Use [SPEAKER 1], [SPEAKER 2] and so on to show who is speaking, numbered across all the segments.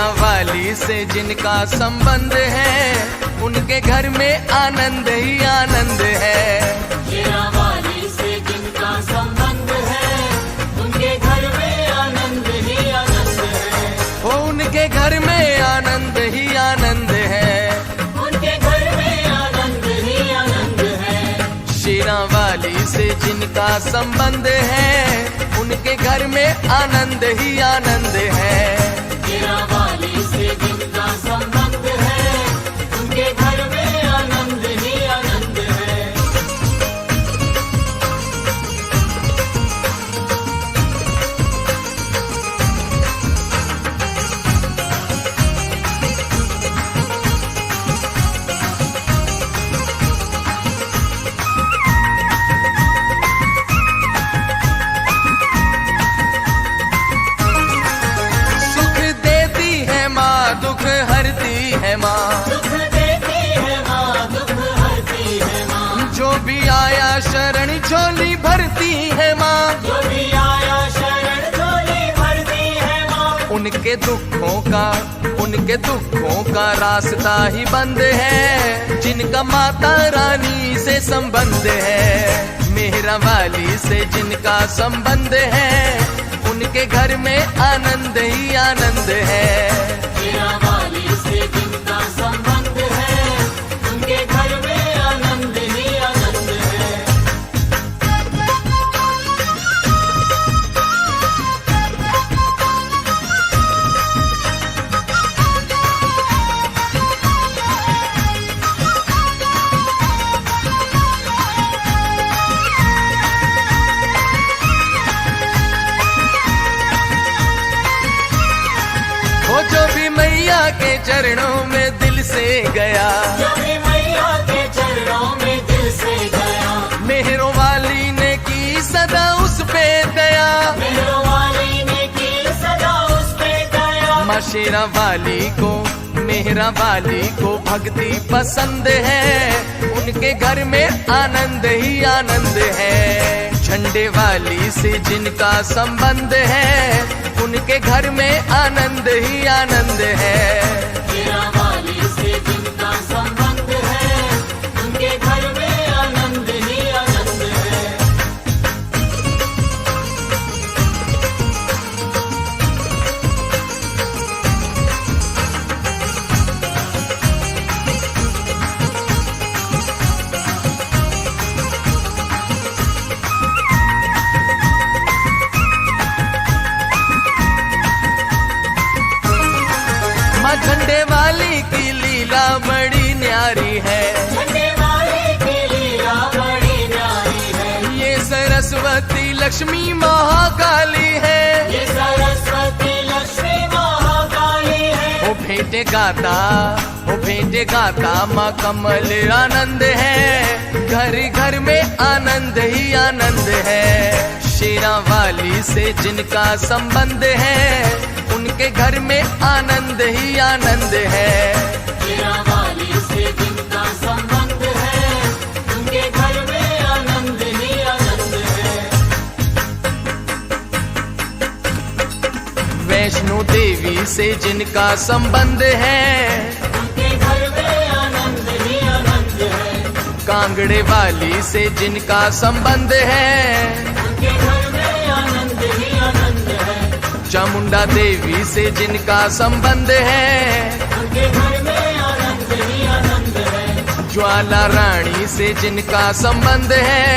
[SPEAKER 1] शेरा वाली से जिनका संबंध है, उनके घर में आनंद ही आनंद है।
[SPEAKER 2] शेरा वाली से जिनका संबंध है, उनके घर में आनंद ही आनंद है।
[SPEAKER 1] वो उनके घर में आनंद ही आनंद है।
[SPEAKER 2] उनके घर में आनंद ही आनंद है।
[SPEAKER 1] शेरा वाली से जिनका संबंध है, उनके घर में आनंद ही आनंद है।
[SPEAKER 2] शेरा वाली से जिनका संबंध है, उनके घर में आनंद ही आनंद है।
[SPEAKER 1] सुख देती है माँ, दुख हरती है माँ।
[SPEAKER 2] दुख देती है माँ, दुख हरती है माँ।
[SPEAKER 1] जो भी आया शरण झोली भरती है माँ।
[SPEAKER 2] जो भी आया शरण झोली भरती है माँ।
[SPEAKER 1] उनके दुखों का रास्ता ही बंद है, जिनका माता रानी से संबंध है। मेहरा वाली से जिनका संबंध है, उनके घर में आनंद ही आनंद है।
[SPEAKER 2] शेरा वाली से जिनका संबंध है, उनके घर में आनंद ही आनंद है।
[SPEAKER 1] वो जो भी मैया के चरणों में दिल से गया,
[SPEAKER 2] जो भी मैया के चरणों में दिल से गया।
[SPEAKER 1] मेहरों वाली ने की सदा उस पे दया।
[SPEAKER 2] मेहरों वाली ने की सदा उस पे दया।
[SPEAKER 1] माँ शेरा वाली को, मेहरा वाली को भक्ति पसंद है, उनके घर में आनंद ही आनंद है। झंडे वाली से जिनका संबंध है, उनके घर में आनंद ही आनंद है।
[SPEAKER 2] शेरा वाली से जिनका संबंध है, उनके घर में आनंद ही आनंद है।
[SPEAKER 1] माँ झंडे वाली की लीला बड़ी न्यारी है।
[SPEAKER 2] झंडे वाली की लीला बड़ी न्यारी है।
[SPEAKER 1] ये सरस्वती लक्ष्मी महाकाली है।
[SPEAKER 2] ये सरस्वती लक्ष्मी महाकाली है।
[SPEAKER 1] वो भेंटे गाता माँ कमल आनंद है। घर घर में आनंद ही आनंद है। शेरा वाली से जिनका संबंध है, उनके घर में आनंद ही आनंद है।
[SPEAKER 2] शेरा वाली से जिनका संबंध है, उनके घर में आनंद ही आनंद है।
[SPEAKER 1] वैष्णो देवी से जिनका संबंध है,
[SPEAKER 2] उनके घर में आनंद ही आनंद है।
[SPEAKER 1] कांगड़े वाली से जिनका संबंध है,
[SPEAKER 2] उनके घर में आनंद ही आनंद है।
[SPEAKER 1] चामुंडा देवी से जिनका संबंध है,
[SPEAKER 2] उनके घर में आनंद ही आनंद है।
[SPEAKER 1] ज्वाला रानी से जिनका संबंध है,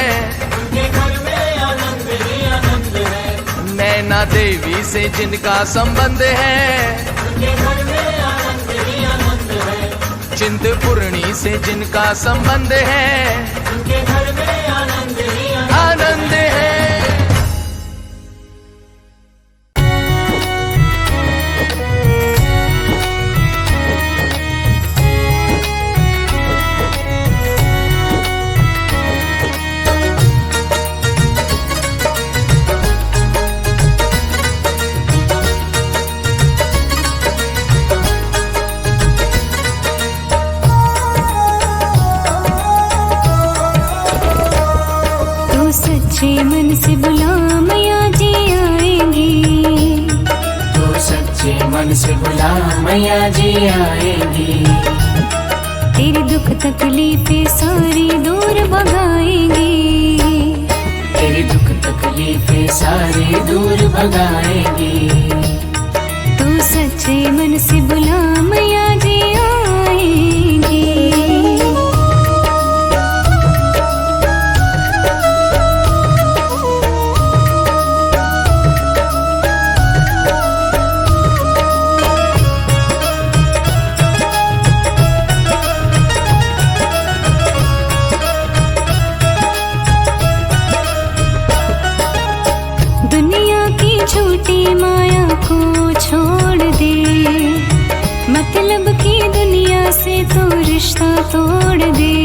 [SPEAKER 2] उनके घर में आनंद ही आनंद है।
[SPEAKER 1] नैना देवी से जिनका संबंध है,
[SPEAKER 2] उनके घर में आनंद ही आनंद है।
[SPEAKER 1] चिंतपूर्णी से जिनका संबंध है,
[SPEAKER 2] उनके घर में आनंद ही
[SPEAKER 1] आनंद है।
[SPEAKER 3] सच्चे मन से बुला मैया जी आएंगी।
[SPEAKER 2] तो सच्चे मन से बुला मैया जी आएंगी।
[SPEAKER 3] तेरी दुख तकलीफें सारी दूर भगाएंगी।
[SPEAKER 2] तेरी दुख तकलीफें सारी दूर भगाएंगी।
[SPEAKER 3] तू सच्चे मन से बुला मैया जी आएंगी। दुनिया की झूठी माया को छोड़ दे, मतलब की दुनिया से तो रिश्ता तोड़ दे।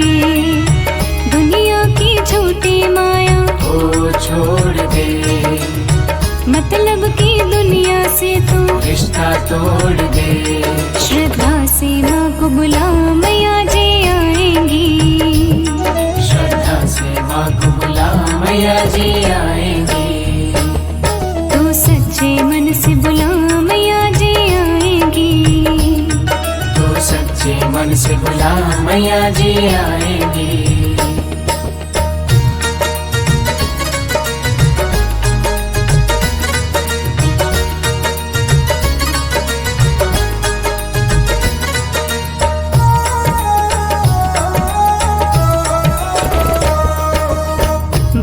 [SPEAKER 3] दुनिया की झूठी माया
[SPEAKER 2] को छोड़ दे,
[SPEAKER 3] मतलब की दुनिया से तो
[SPEAKER 2] रिश्ता तोड़ दे।
[SPEAKER 3] श्रद्धा से माँ को बुला मैया जी आएंगी।
[SPEAKER 2] श्रद्धा से माँ को बुला मैया जी आएंगी।
[SPEAKER 3] सच्चे मन से बुला मैया जी आएंगी।
[SPEAKER 2] तो सच्चे मन से बुला मैया जी आएंगी।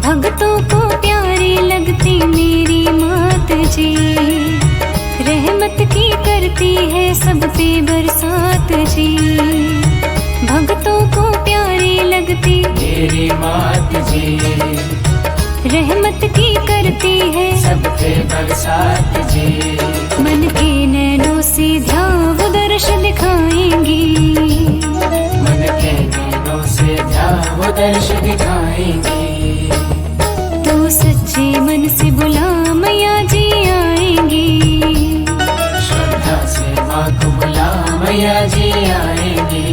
[SPEAKER 3] भक्तों को प्यारी लगती मेरी मात जी, रहमत की करती है सब पे बरसात जी। भक्तों को प्यारी लगती
[SPEAKER 2] मेरी मात जी,
[SPEAKER 3] रहमत की करती है
[SPEAKER 2] सब पे बरसात जी।
[SPEAKER 3] मन के नैनों से ध्यान दर्श दिखाएंगी।
[SPEAKER 2] मन के नैनों से ध्यान दर्श दिखाएंगी।
[SPEAKER 3] तो सच्चे मन से बुला मैया जी आएंगी।
[SPEAKER 2] श्रद्धा से माँ को बुला मैया जी आएंगी।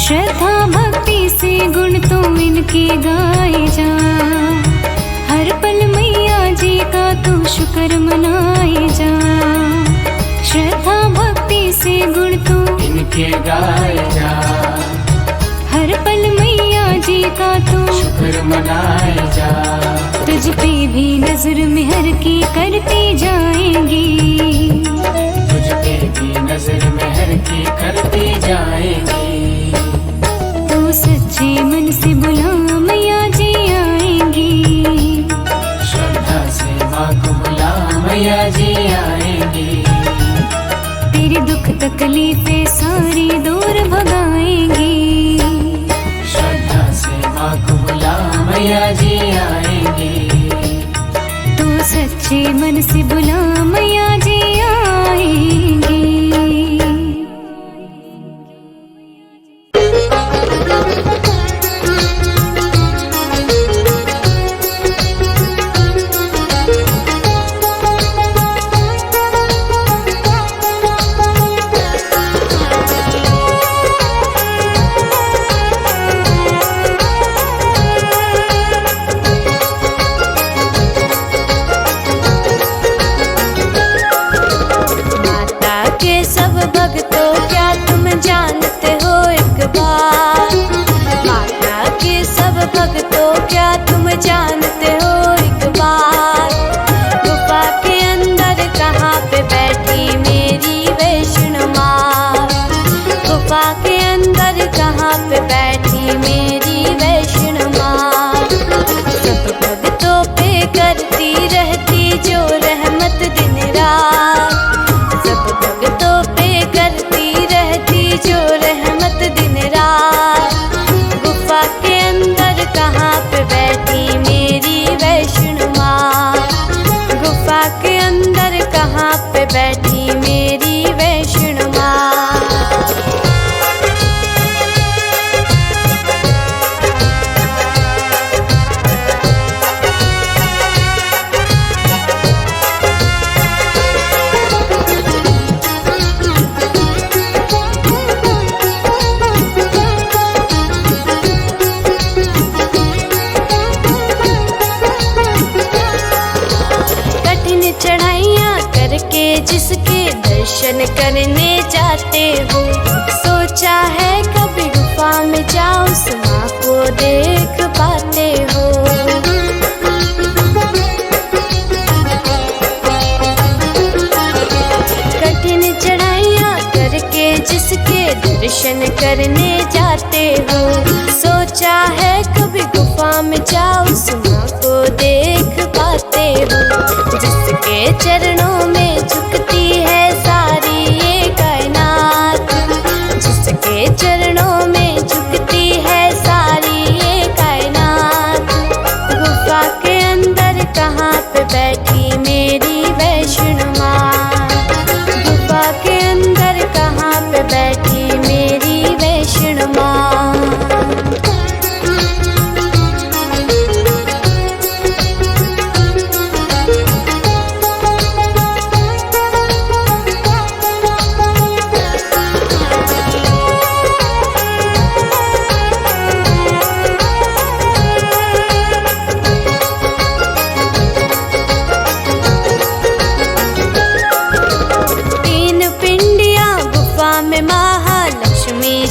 [SPEAKER 3] श्रद्धा भक्ति से गुण तो इनके गाए जा, हर पल मैया जी का तू शुक्र मनाए जा। श्रद्धा भक्ति से गुण तो
[SPEAKER 2] इनके गाए जा,
[SPEAKER 3] हर पल मैया जी का तू
[SPEAKER 2] शुक्र मनाए जा।
[SPEAKER 3] तुझ पे भी नजर मेहर की करती जाएंगी।
[SPEAKER 2] तुझ पे भी नजर मेहर की करती जाएंगी।
[SPEAKER 3] सच्चे मन से बुला मैया जी आएंगी।
[SPEAKER 2] श्रद्धा से माँ को बुला मैया जी आएंगी।
[SPEAKER 3] तेरी दुख तकलीफें सारी दूर भगाएंगी।
[SPEAKER 2] श्रद्धा से माँ को बुला मैया जी आएंगी।
[SPEAKER 3] तो सच्चे मन से बुला मैया जी आएंगी। दर्शन करने जाते हो। सोचा है कभी गुफा में जाओ, उस माँ को देख पाते हो। कठिन चढ़ाइयाँ करके जिसके दर्शन करने जाते हो। सोचा है कभी गुफा में जाओ, उस माँ को देख पाते हो। जिसके चरणों में झुकती है सारी ये कायनात, जिसके चरणों में झुकती है सारी ये कायनात। गुफा के अंदर कहाँ पे बैठी मेरी वैष्णो माँ, गुफा के अंदर कहाँ पे बैठी मेरी वैष्णो माँ।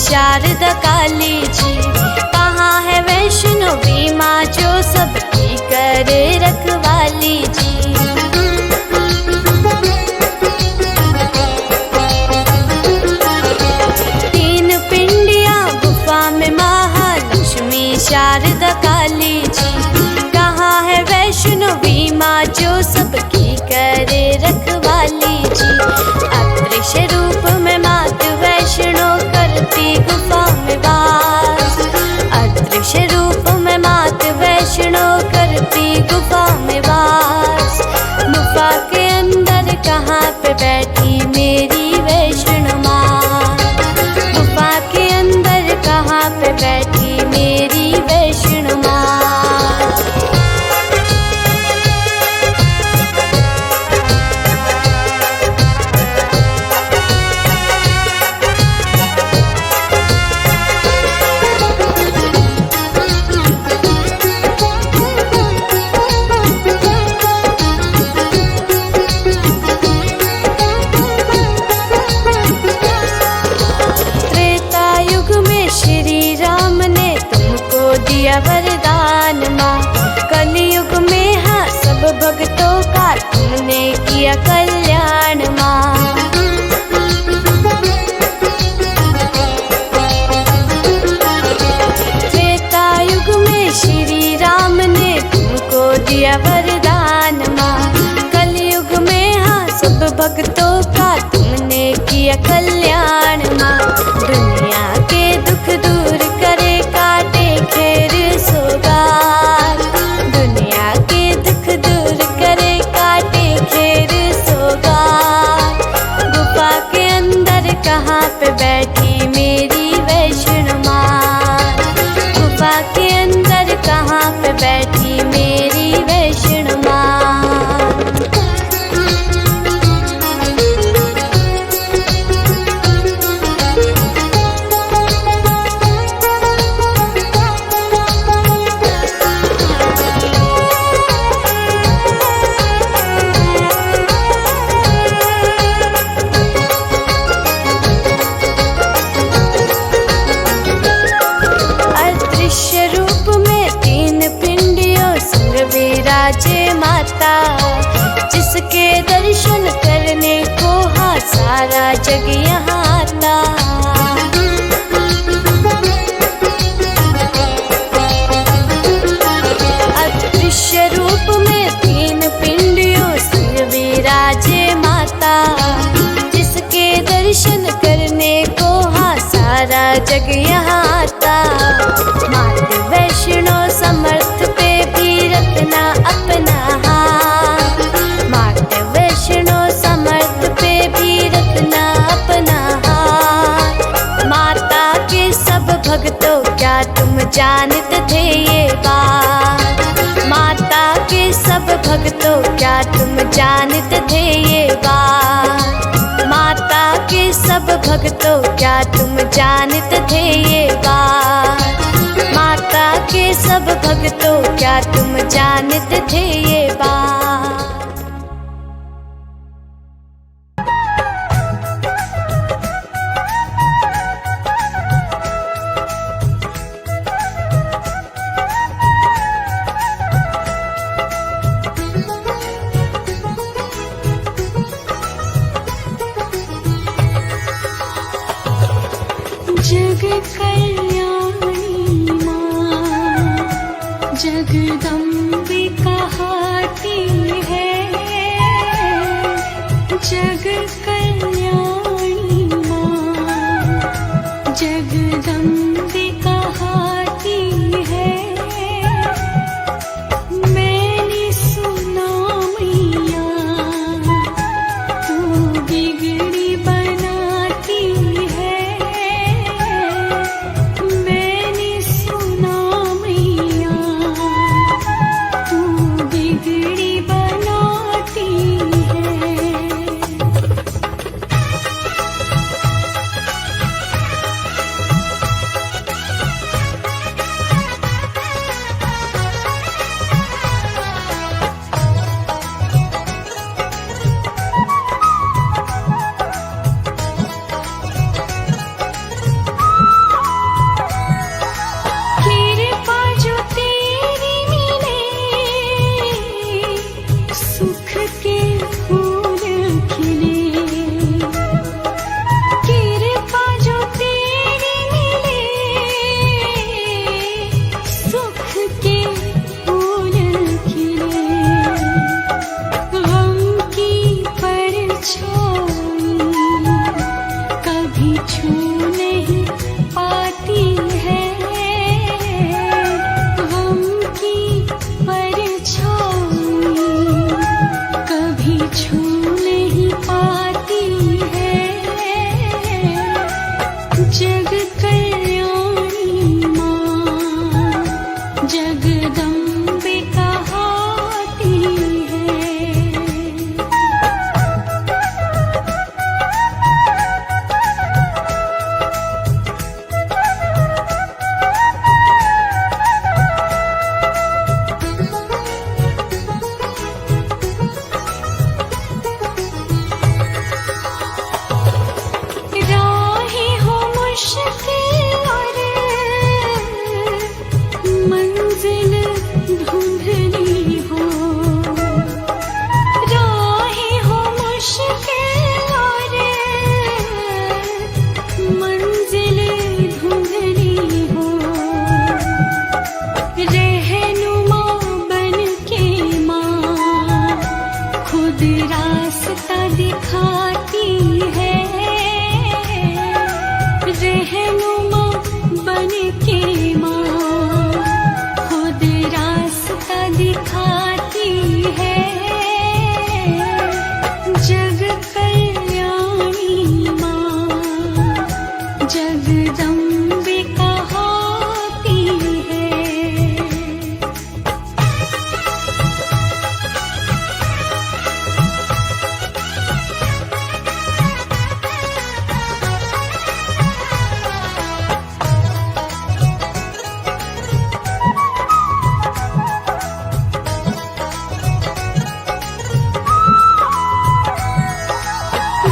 [SPEAKER 3] शारदा काली जी कहाँ है वैष्णवी माँ जो सबकी करे रखवाली जी। तीन पिंडियाँ गुफा में महालक्ष्मी शारदा काली जी कहाँ है वैष्णवी माँ जो सबकी करे रखवाली जी। अदृश्य रूप में मात वैष्णो करती गुफा में वास, अदृश्य रूप में मात वैष्णो करती गुफा में वास। गुफा के अंदर कहाँ पे बैठी मेरी वैष्णो माँ, गुफा के अंदर कहाँ पे बैठी मेरी वैष्णो माँ। वरदान माँ कलयुग में हाँ सब भक्तों का तुमने किया कल्याण माँ। त्रेता युग में श्री राम ने तुमको दिया वरदान माँ, कलयुग में हाँ सब भक्तों का तुमने किया कल्याण माँ। दुनिया के दुख दूर करे काटे खेर सोगार, दुनिया के दुख दूर करे काटे खेर सोगार। गुफा के अंदर कहाँ पे बैठी मेरी वैष्णो माँ, गुफा के अंदर कहाँ पे बैठी मेरी वैष्णो माँ। विराजे माता जिसके दर्शन करने को हाँ सारा जग यहाँ आता। अदृश्य रूप में तीन पिंडियों संग विराजे माता जिसके दर्शन करने को हाँ सारा जग यहाँ आता। मात वैष्णो समर्थ पे भी रखना अपना हाथ, मात वैष्णो समर्थ पे भी रखना अपना हाथ। माता के सब भक्तों क्या तुम जानते थे ये बात, माता के सब भक्तों क्या तुम जानते थे ये बात। माता के सब भक्तों क्या तुम जानते थे ये बात, माता के सब भक्तों क्या तुम जानते थे ये बात। जग कल्याणी माँ जगदम्बे कहाती है। जग कल्याणी माँ जगदम्बे कहाती है। मैंने सुना मैया तू बिगड़ी बनाती है। मैंने सुना मैया तू बिगड़ी बनाती है। कृपा जो तेरी मिले सुख के फूल खिले। कृपा जो तेरी मिले सुख के फूल खिले। गम की परछाई कभी छू नहीं पाती है। गम की परछाई कभी छू नहीं पाती है। जग कल्याणी माँ जगदम्बे कहाती है। राहें हो मुश्किल और मंजिल धुंधली हो। राहें हो मुश्किल और मंजिल धुंधली हो। रहनुमा बन के माँ खुद रास्ता दिखाती है। रहनुमा बन के माँ खुद रास्ता दिखाती है। जग कल्याणी माँ जगदम्बे कहाती है।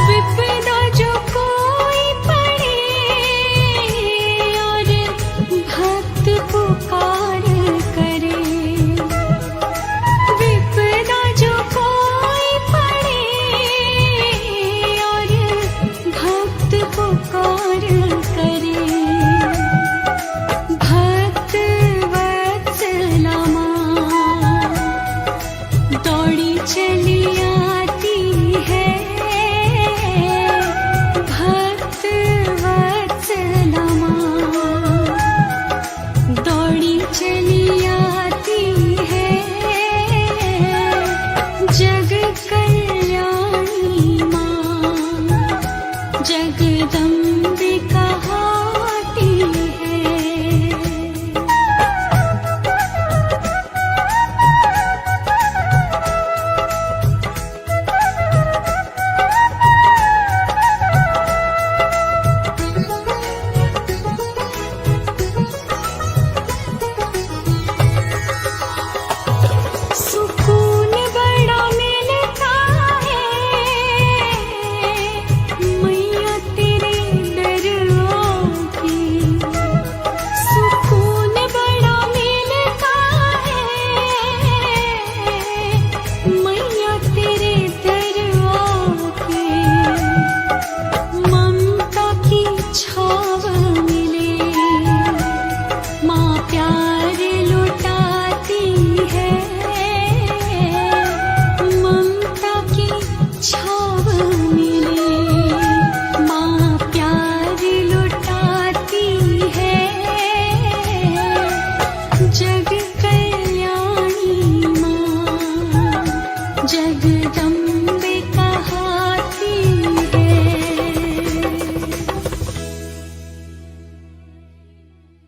[SPEAKER 3] विपदा जो कोई पड़े और भक्त पुकार करे। विपदा जो कोई पड़े और भक्त पुकार करे। भक्त वत्सला माँ दौड़ी चली